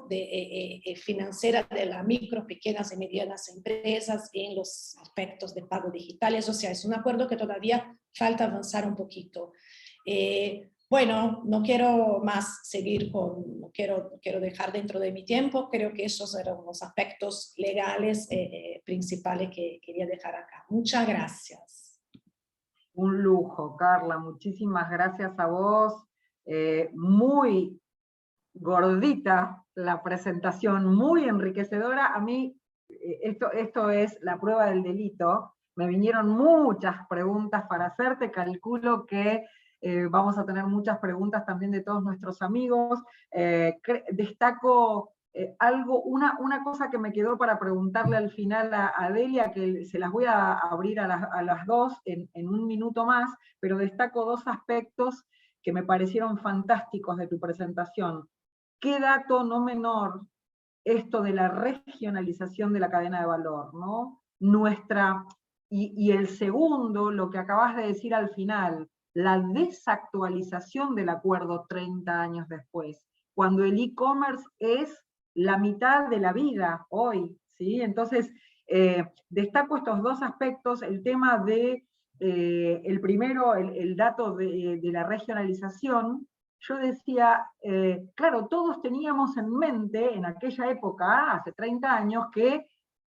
financiera de las micro, pequeñas y medianas empresas en los aspectos de pago digitales. O sea, es un acuerdo que todavía falta avanzar un poquito. Bueno, no quiero más seguir no quiero dejar dentro de mi tiempo. Creo que esos eran los aspectos legales principales que quería dejar acá. Muchas gracias. Un lujo, Carla, muchísimas gracias a vos. Muy gordita la presentación, muy enriquecedora. A mí, esto es la prueba del delito. Me vinieron muchas preguntas para hacerte, calculo que vamos a tener muchas preguntas también de todos nuestros amigos. Destaco una cosa que me quedó para preguntarle al final a Delia, que se las voy a abrir a las dos en un minuto más, pero destaco dos aspectos que me parecieron fantásticos de tu presentación. Qué dato no menor esto de la regionalización de la cadena de valor, ¿no? Y el segundo, lo que acabas de decir al final, la desactualización del acuerdo 30 años después, cuando el e-commerce es la mitad de la vida hoy, ¿sí? Entonces, destaco estos dos aspectos, el tema de, el primero, el dato de la regionalización. Yo decía, claro, todos teníamos en mente en aquella época, hace 30 años, que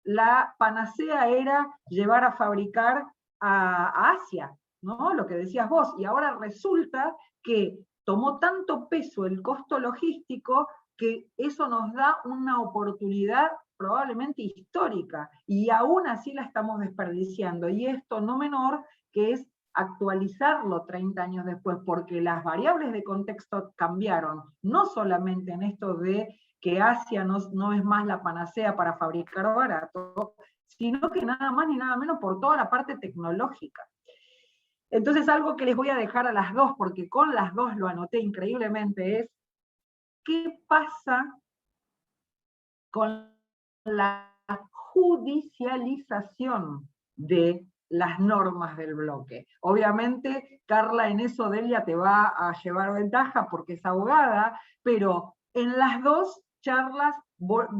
la panacea era llevar a fabricar a Asia, ¿no? Lo que decías vos, y ahora resulta que tomó tanto peso el costo logístico que eso nos da una oportunidad probablemente histórica, y aún así la estamos desperdiciando, y esto no menor que es actualizarlo 30 años después, porque las variables de contexto cambiaron, no solamente en esto de que Asia no es más la panacea para fabricar barato, sino que nada más ni nada menos por toda la parte tecnológica. Entonces algo que les voy a dejar a las dos, porque con las dos lo anoté increíblemente, es ¿qué pasa con la judicialización de las normas del bloque? Obviamente, Carla, en eso Delia te va a llevar ventaja porque es abogada, pero en las dos charlas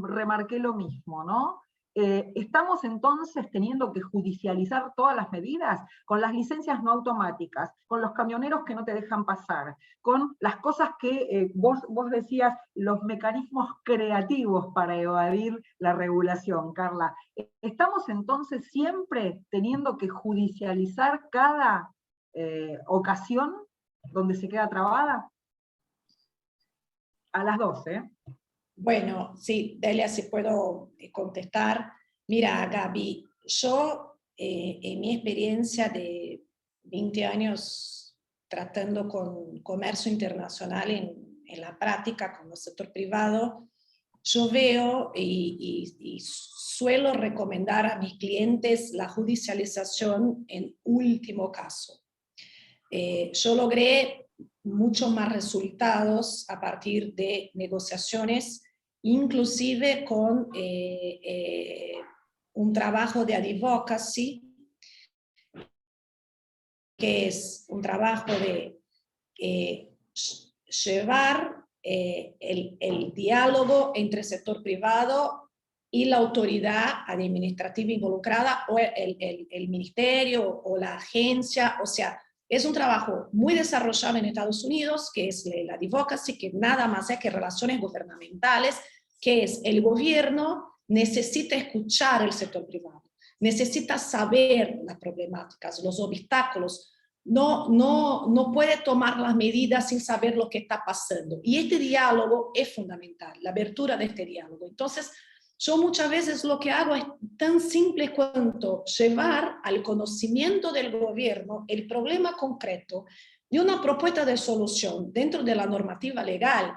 remarqué lo mismo, ¿no? Estamos entonces teniendo que judicializar todas las medidas, con las licencias no automáticas, con los camioneros que no te dejan pasar, con las cosas que vos decías, los mecanismos creativos para evadir la regulación, Carla. ¿Estamos entonces siempre teniendo que judicializar cada ocasión donde se queda trabada? A las dos, ¿eh? Bueno, sí, Delia, si puedo contestar. Mira, Gaby, yo en mi experiencia de 20 años tratando con comercio internacional en la práctica con el sector privado, yo veo y suelo recomendar a mis clientes la judicialización en último caso. Yo logré muchos más resultados a partir de negociaciones, inclusive con un trabajo de advocacy, que es un trabajo de llevar el diálogo entre el sector privado y la autoridad administrativa involucrada, o el ministerio o la agencia, o sea, es un trabajo muy desarrollado en Estados Unidos, que es la advocacy, que nada más es que relaciones gubernamentales, que es el gobierno necesita escuchar el sector privado, necesita saber las problemáticas, los obstáculos, no puede tomar las medidas sin saber lo que está pasando. Y este diálogo es fundamental, la abertura de este diálogo. Entonces, yo muchas veces lo que hago es tan simple cuanto llevar al conocimiento del gobierno el problema concreto de una propuesta de solución dentro de la normativa legal.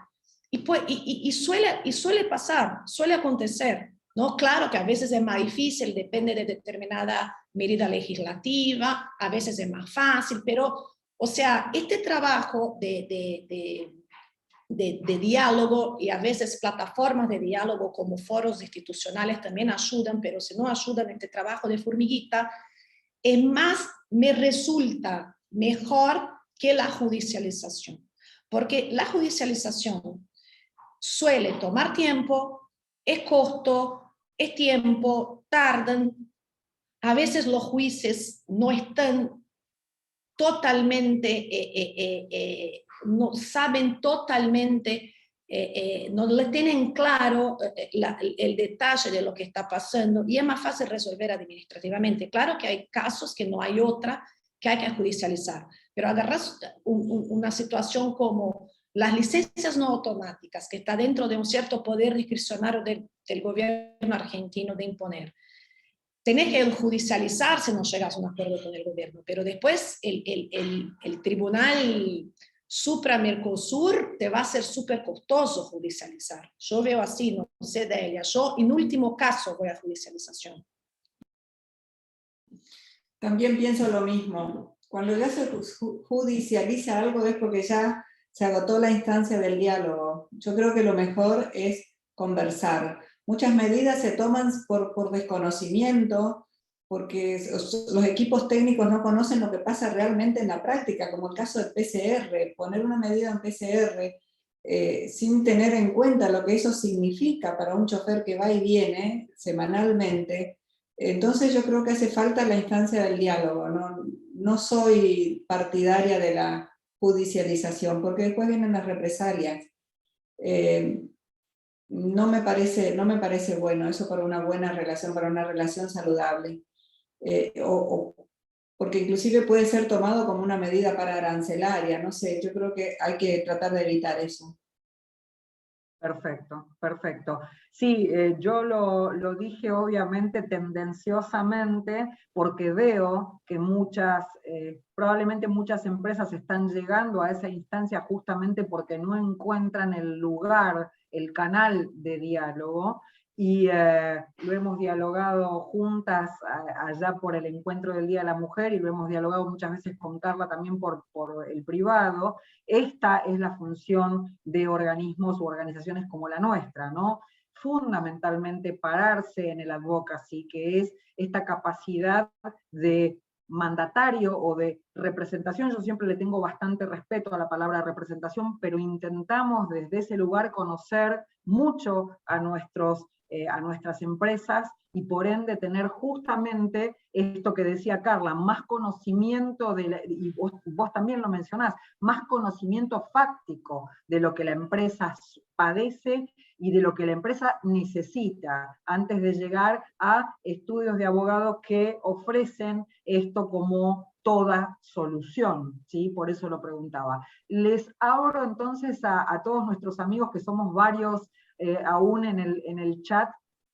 Y suele pasar, suele acontecer, ¿no? Claro que a veces es más difícil, depende de determinada medida legislativa, a veces es más fácil, pero, o sea, este trabajo de diálogo, y a veces plataformas de diálogo como foros institucionales también ayudan, pero si no ayudan, este trabajo de formiguita es más, me resulta mejor que la judicialización, porque la judicialización suele tomar tiempo, es costo, es tiempo, tardan, a veces los jueces no están totalmente, no saben totalmente, no le tienen claro el detalle de lo que está pasando, y es más fácil resolver administrativamente. Claro que hay casos que no hay otra, que hay que judicializar, pero agarras una situación como las licencias no automáticas, que está dentro de un cierto poder discrecionario del gobierno argentino de imponer. Tenés que judicializar si no llegas a un acuerdo con el gobierno, pero después el Tribunal Supra Mercosur te va a ser súper costoso judicializar. Yo veo así, no sé de ella. Yo en último caso voy a judicialización. También pienso lo mismo. Cuando ya se judicializa algo es porque ya se agotó la instancia del diálogo. Yo creo que lo mejor es conversar. Muchas medidas se toman por desconocimiento, porque los equipos técnicos no conocen lo que pasa realmente en la práctica, como el caso del PCR. Poner una medida en PCR sin tener en cuenta lo que eso significa para un chofer que va y viene semanalmente. Entonces yo creo que hace falta la instancia del diálogo. No soy partidaria de la judicialización, porque después vienen las represalias. No me parece bueno eso para una buena relación, para una relación saludable. Porque inclusive puede ser tomado como una medida para arancelaria, no sé, yo creo que hay que tratar de evitar eso. Perfecto, perfecto. Sí, yo lo dije obviamente tendenciosamente porque veo que probablemente muchas empresas están llegando a esa instancia justamente porque no encuentran el lugar el canal de diálogo, y lo hemos dialogado juntas allá por el encuentro del Día de la Mujer, y lo hemos dialogado muchas veces con Carla también por el privado. Esta es la función de organismos u organizaciones como la nuestra, ¿no? Fundamentalmente pararse en el advocacy, que es esta capacidad de mandatario o de representación. Yo siempre le tengo bastante respeto a la palabra representación, pero intentamos desde ese lugar conocer mucho a nuestras empresas, y por ende tener justamente esto que decía Carla, más conocimiento, y vos también lo mencionás, más conocimiento fáctico de lo que la empresa padece y de lo que la empresa necesita, antes de llegar a estudios de abogados que ofrecen esto como toda solución, ¿sí? Por eso lo preguntaba. Les abro entonces a todos nuestros amigos, que somos varios aún en el chat,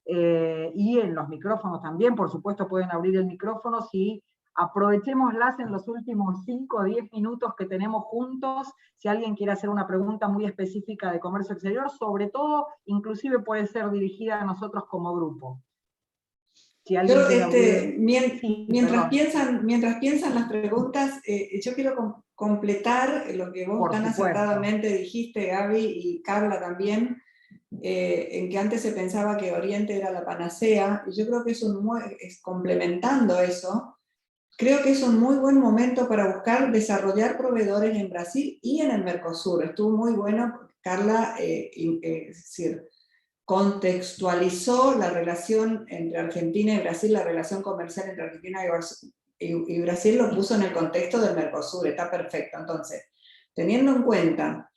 y en los micrófonos también, por supuesto pueden abrir el micrófono, si aprovechémoslas en los últimos 5 o 10 minutos que tenemos juntos, si alguien quiere hacer una pregunta muy específica de comercio exterior, sobre todo, inclusive puede ser dirigida a nosotros como grupo. Si alguien mientras piensan las preguntas, yo quiero completar lo que vos tan acertadamente dijiste, Gaby, y Carla también, en que antes se pensaba que Oriente era la panacea, y yo creo que complementando eso, creo que es un muy buen momento para buscar desarrollar proveedores en Brasil y en el Mercosur. Estuvo muy bueno, Carla, es decir, contextualizó la relación entre Argentina y Brasil, la relación comercial entre Argentina y Brasil, lo puso en el contexto del Mercosur, está perfecto. Entonces, teniendo en cuenta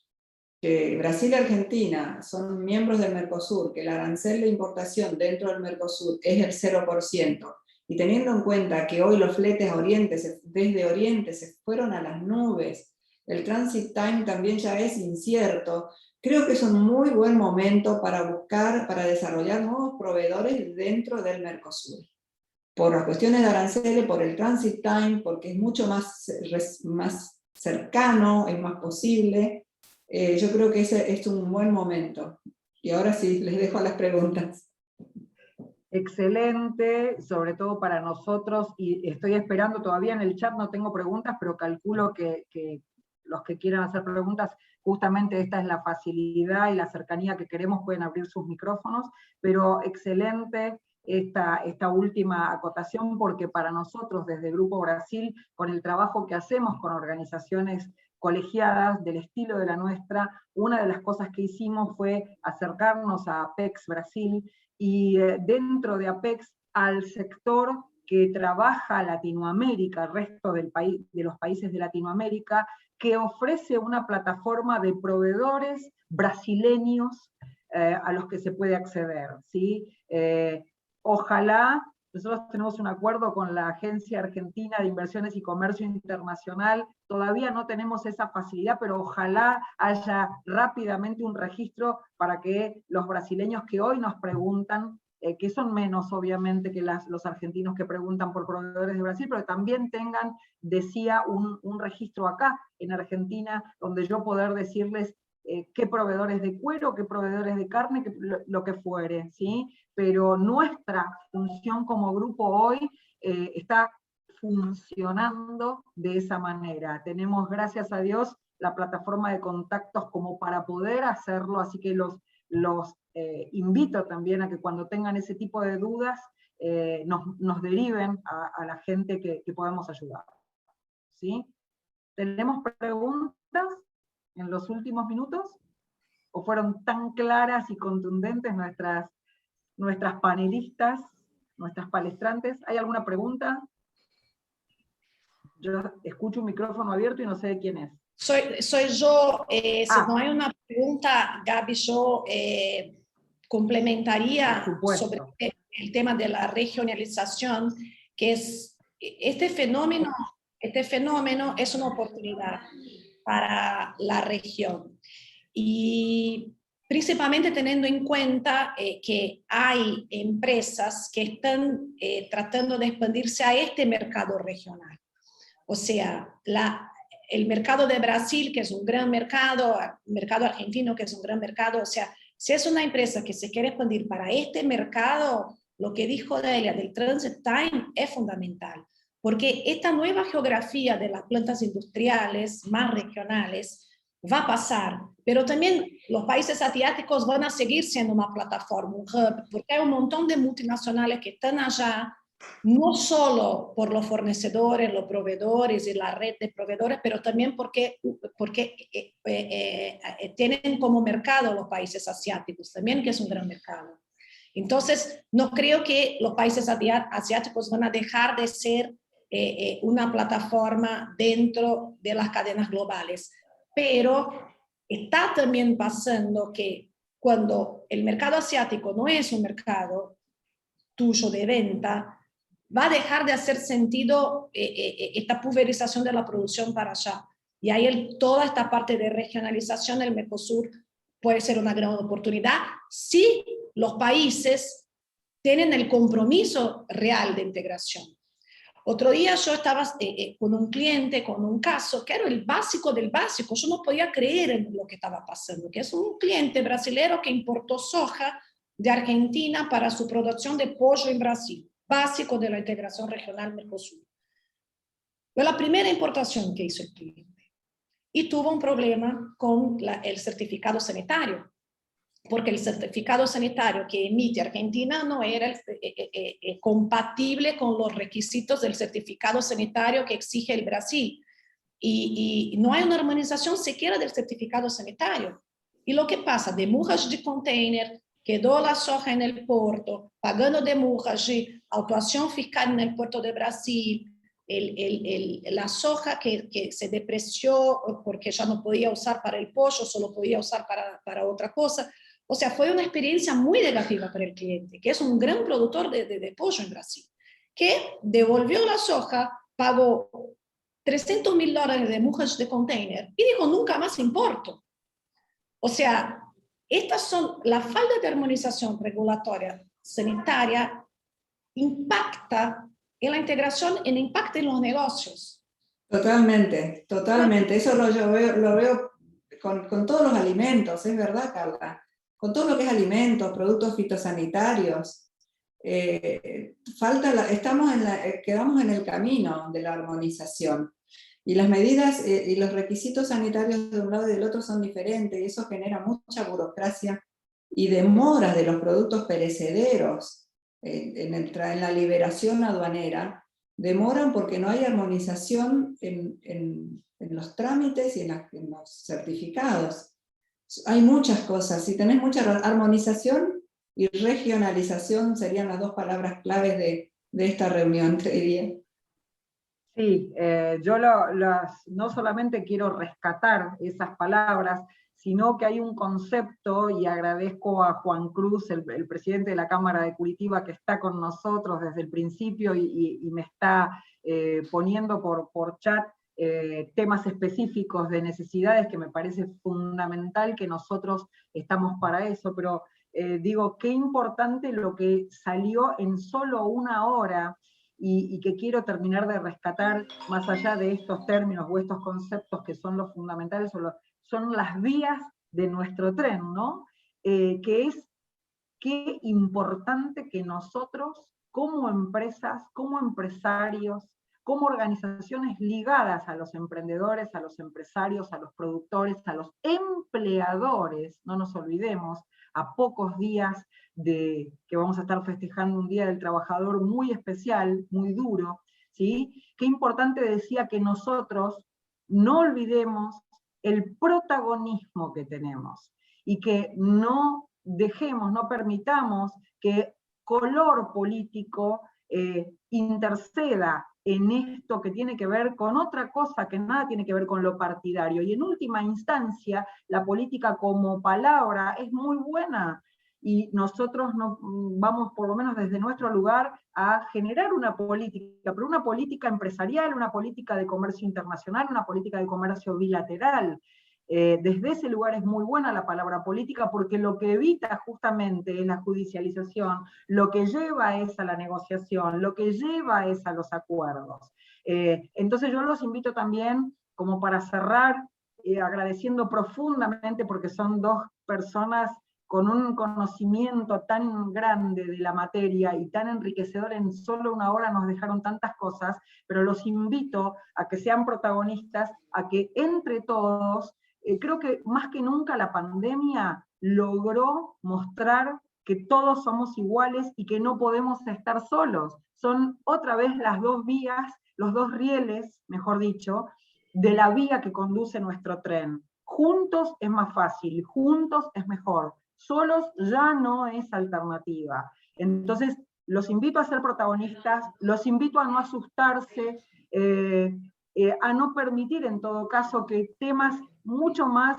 que Brasil y Argentina son miembros del Mercosur, que el arancel de importación dentro del Mercosur es el 0%, y teniendo en cuenta que hoy los fletes desde Oriente se fueron a las nubes, el transit time también ya es incierto, creo que es un muy buen momento para desarrollar nuevos proveedores dentro del Mercosur. Por las cuestiones de aranceles, por el transit time, porque es mucho más cercano, es más posible. Yo creo que ese es un buen momento. Y ahora sí, les dejo las preguntas. Excelente, sobre todo para nosotros, y estoy esperando todavía en el chat, no tengo preguntas, pero calculo que los que quieran hacer preguntas, justamente esta es la facilidad y la cercanía que queremos, pueden abrir sus micrófonos, pero excelente esta última acotación, porque para nosotros desde Grupo Brasil, con el trabajo que hacemos con organizaciones colegiadas del estilo de la nuestra, una de las cosas que hicimos fue acercarnos a Apex Brasil, y dentro de Apex al sector que trabaja Latinoamérica, el resto de los países de Latinoamérica, que ofrece una plataforma de proveedores brasileños a los que se puede acceder, ¿sí? Ojalá, nosotros tenemos un acuerdo con la Agencia Argentina de Inversiones y Comercio Internacional, todavía no tenemos esa facilidad, pero ojalá haya rápidamente un registro para que los brasileños que hoy nos preguntan, que son menos obviamente que los argentinos que preguntan por proveedores de Brasil, pero también tengan, decía, un registro acá en Argentina, donde yo poder decirles qué proveedores de cuero, qué proveedores de carne, lo que fuere, ¿sí? Pero nuestra función como grupo hoy está funcionando de esa manera. Tenemos, gracias a Dios, la plataforma de contactos como para poder hacerlo, así que los invito también a que cuando tengan ese tipo de dudas, nos deriven a la gente que podemos ayudar. ¿Sí? ¿Tenemos preguntas en los últimos minutos? ¿O fueron tan claras y contundentes nuestras panelistas, nuestras palestrantes? ¿Hay alguna pregunta? Yo escucho un micrófono abierto y no sé de quién es. Soy yo. Si no hay una pregunta, Gaby, yo complementaría sobre el tema de la regionalización, que es este fenómeno es una oportunidad para la región. Y principalmente teniendo en cuenta que hay empresas que están tratando de expandirse a este mercado regional. O sea, el mercado de Brasil, que es un gran mercado, el mercado argentino, que es un gran mercado, o sea, Si es una empresa que se quiere expandir para este mercado, lo que dijo Delia del transit time es fundamental, porque esta nueva geografía de las plantas industriales más regionales va a pasar, pero también los países asiáticos van a seguir siendo una plataforma, un hub, porque hay un montón de multinacionales que están allá, no solo por los fornecedores, los proveedores y la red de proveedores, pero también porque tienen como mercado los países asiáticos también, que es un gran mercado. Entonces, no creo que los países asiáticos van a dejar de ser una plataforma dentro de las cadenas globales, pero está también pasando que cuando el mercado asiático no es un mercado tuyo de venta, va a dejar de hacer sentido esta pulverización de la producción para allá. Y ahí toda esta parte de regionalización del Mercosur puede ser una gran oportunidad si los países tienen el compromiso real de integración. Otro día yo estaba con un cliente, con un caso que era el básico del básico. Yo no podía creer en lo que estaba pasando, que es un cliente brasileño que importó soja de Argentina para su producción de pollo en Brasil, básico de la integración regional Mercosur. Fue la primera importación que hizo el cliente y tuvo un problema con el certificado sanitario, porque el certificado sanitario que emite Argentina no era compatible con los requisitos del certificado sanitario que exige el Brasil. Y no hay una armonización siquiera del certificado sanitario. Y lo que pasa, demurras de container, quedó la soja en el puerto, pagando demurras de autuación fiscal en el puerto de Brasil, la soja que se depreció porque ya no podía usar para el pollo, solo podía usar para otra cosa. O sea, fue una experiencia muy negativa para el cliente, que es un gran productor de pollo en Brasil, que devolvió la soja, pagó $300.000 de mujas de container y dijo, nunca más importo. O sea, estas son, la falta de armonización regulatoria sanitaria impacta en la integración, impacta en los negocios. Totalmente, totalmente. Eso lo veo con todos los alimentos, es verdad, Carla. Con todo lo que es alimentos, productos fitosanitarios, quedamos en el camino de la armonización. Y las medidas y los requisitos sanitarios de un lado y del otro son diferentes, y eso genera mucha burocracia y demoras de los productos perecederos en la liberación aduanera. Demoran porque no hay armonización en los trámites y en los certificados. Hay muchas cosas, si tenés mucha armonización y regionalización serían las dos palabras claves de esta reunión, te diría. Sí, yo no solamente quiero rescatar esas palabras, sino que hay un concepto, y agradezco a Juan Cruz, el presidente de la Cámara de Curitiba, que está con nosotros desde el principio y me está poniendo por chat temas específicos de necesidades que me parece fundamental que nosotros estamos para eso, pero digo, qué importante lo que salió en solo una hora y que quiero terminar de rescatar más allá de estos términos o estos conceptos que son los fundamentales, son las vías de nuestro tren, ¿no? Que es qué importante que nosotros, como empresas, como empresarios, como organizaciones ligadas a los emprendedores, a los empresarios, a los productores, a los empleadores, no nos olvidemos, a pocos días de que vamos a estar festejando un Día del Trabajador muy especial, muy duro, ¿sí? Qué importante decía que nosotros no olvidemos el protagonismo que tenemos y que no dejemos, no permitamos que color político interceda en esto que tiene que ver con otra cosa que nada tiene que ver con lo partidario. Y en última instancia, la política como palabra es muy buena, y nosotros no, vamos, por lo menos desde nuestro lugar, a generar una política, pero una política empresarial, una política de comercio internacional, una política de comercio bilateral. Desde ese lugar es muy buena la palabra política, porque lo que evita justamente es la judicialización, lo que lleva es a la negociación, lo que lleva es a los acuerdos. Entonces yo los invito también, como para cerrar, agradeciendo profundamente, porque son dos personas con un conocimiento tan grande de la materia y tan enriquecedor, en solo una hora nos dejaron tantas cosas, pero los invito a que sean protagonistas, a que entre todos, creo que más que nunca la pandemia logró mostrar que todos somos iguales y que no podemos estar solos. Son otra vez las dos vías, los dos rieles, mejor dicho, de la vía que conduce nuestro tren. Juntos es más fácil, juntos es mejor. Solos ya no es alternativa. Entonces, los invito a ser protagonistas, los invito a no asustarse, a no permitir en todo caso que temas mucho más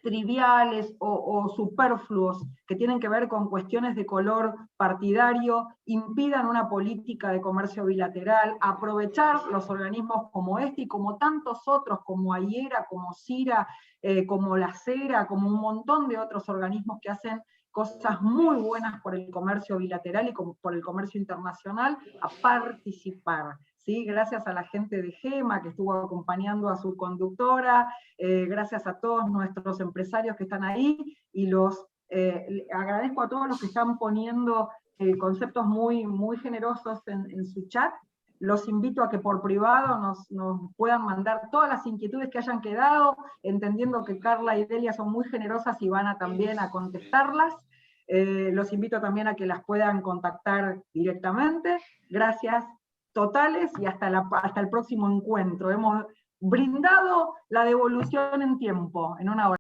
triviales o superfluos que tienen que ver con cuestiones de color partidario impidan una política de comercio bilateral, aprovechar los organismos como este y como tantos otros, como AIERA, como CIRA, como la CERA, como un montón de otros organismos que hacen cosas muy buenas por el comercio bilateral y por el comercio internacional, a participar. ¿Sí? Gracias a la gente de GEMA que estuvo acompañando a su conductora, gracias a todos nuestros empresarios que están ahí, y agradezco a todos los que están poniendo conceptos muy, muy generosos en su chat. Los invito a que por privado nos puedan mandar todas las inquietudes que hayan quedado, entendiendo que Carla y Delia son muy generosas y van también a contestarlas. Los invito también a que las puedan contactar directamente. Gracias totales y hasta el próximo encuentro. Hemos brindado la devolución en tiempo, en una hora.